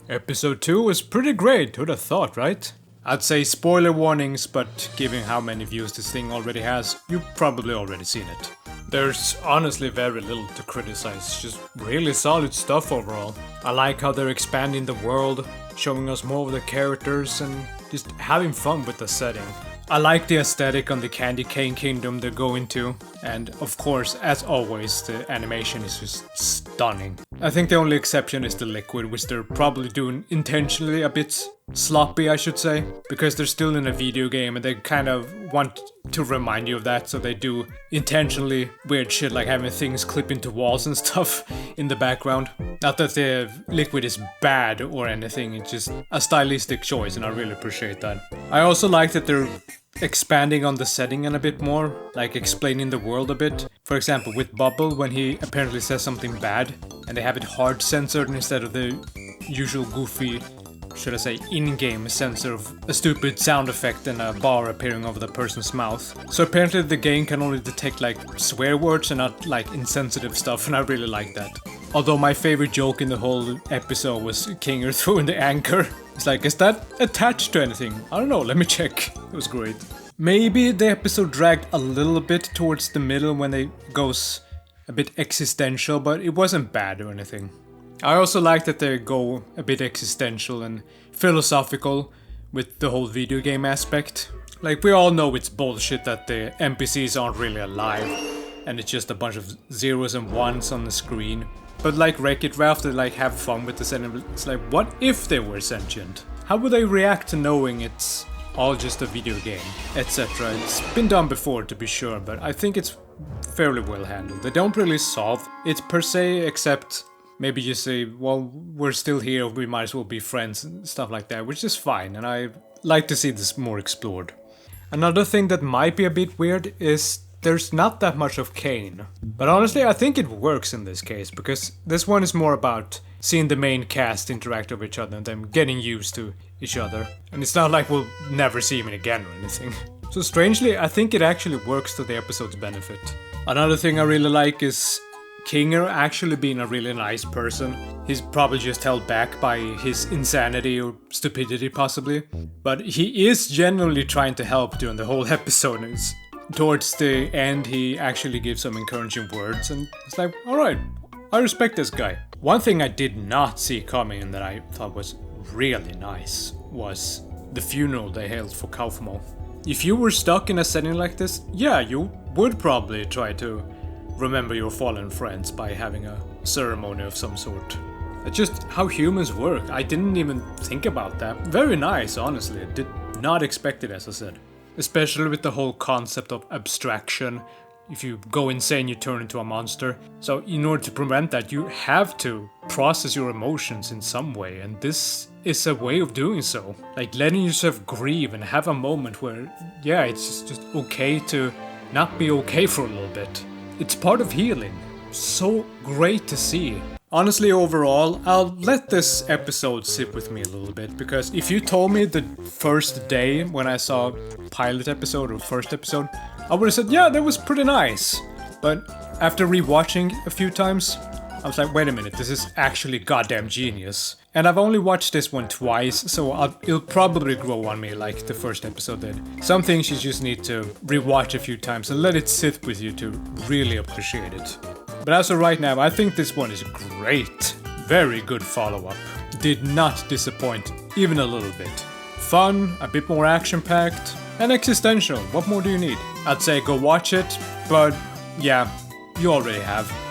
Episode 2 was pretty great, who'd have thought, right? I'd say spoiler warnings, but given how many views this thing already has, you've probably already seen it. There's honestly very little to criticize, just really solid stuff overall. I like how they're expanding the world, showing us more of the characters, and just having fun with the setting. I like the aesthetic on the Candy Cane Kingdom they're going to, and of course, as always, the animation is just stunning. I think the only exception is the liquid, which they're probably doing intentionally a bit sloppy, I should say, because they're still in a video game and they kind of want to remind you of that, so they do intentionally weird shit like having things clip into walls and stuff in the background. Not that the liquid is bad or anything, it's just a stylistic choice and I really appreciate that. I also like that they're expanding on the setting a bit more, like explaining the world a bit. For example, with Bubble, when he apparently says something bad, and they have it hard censored instead of the usual goofy, should I say, in-game censor of a stupid sound effect and a bar appearing over the person's mouth. So apparently the game can only detect like swear words and not like insensitive stuff, and I really like that. Although my favorite joke in the whole episode was Kinger throwing the anchor. It's like, is that attached to anything? I don't know, let me check. It was great. Maybe the episode dragged a little bit towards the middle when it goes a bit existential, but it wasn't bad or anything. I also like that they go a bit existential and philosophical with the whole video game aspect. Like, we all know it's bullshit that the NPCs aren't really alive and it's just a bunch of zeros and ones on the screen. But like Wreck-It Ralph, they like have fun with the setting. It's like, what if they were sentient? How would they react to knowing it's all just a video game, etc. It's been done before, to be sure, but I think it's fairly well handled. They don't really solve it per se, except maybe you say, well, we're still here, we might as well be friends and stuff like that, which is fine, and I like to see this more explored. Another thing that might be a bit weird is there's not that much of Kane. But honestly, I think it works in this case, because this one is more about seeing the main cast interact with each other and them getting used to each other. And it's not like we'll never see him again or anything. So strangely, I think it actually works to the episode's benefit. Another thing I really like is Kinger actually being a really nice person. He's probably just held back by his insanity or stupidity possibly. But he is genuinely trying to help during the whole episode. Towards the end, he actually gives some encouraging words, and it's like, alright, I respect this guy. One thing I did not see coming and that I thought was really nice was the funeral they held for Kaufmo. If you were stuck in a setting like this, yeah, you would probably try to remember your fallen friends by having a ceremony of some sort. That's just how humans work. I didn't even think about that. Very nice, honestly. Did not expect it, as I said. Especially with the whole concept of abstraction. If you go insane, you turn into a monster. So in order to prevent that, you have to process your emotions in some way. And this is a way of doing so. Like letting yourself grieve and have a moment where, yeah, it's just okay to not be okay for a little bit. It's part of healing. So great to see. Honestly, overall, I'll let this episode sit with me a little bit, because if you told me the first day when I saw pilot episode or first episode, I would have said, yeah, that was pretty nice. But after rewatching a few times, I was like, wait a minute, this is actually goddamn genius. And I've only watched this one twice, so it'll probably grow on me like the first episode did. Some things you just need to rewatch a few times and let it sit with you to really appreciate it. But as of right now, I think this one is great. Very good follow-up. Did not disappoint, even a little bit. Fun, a bit more action-packed, and existential. What more do you need? I'd say go watch it, but yeah, you already have.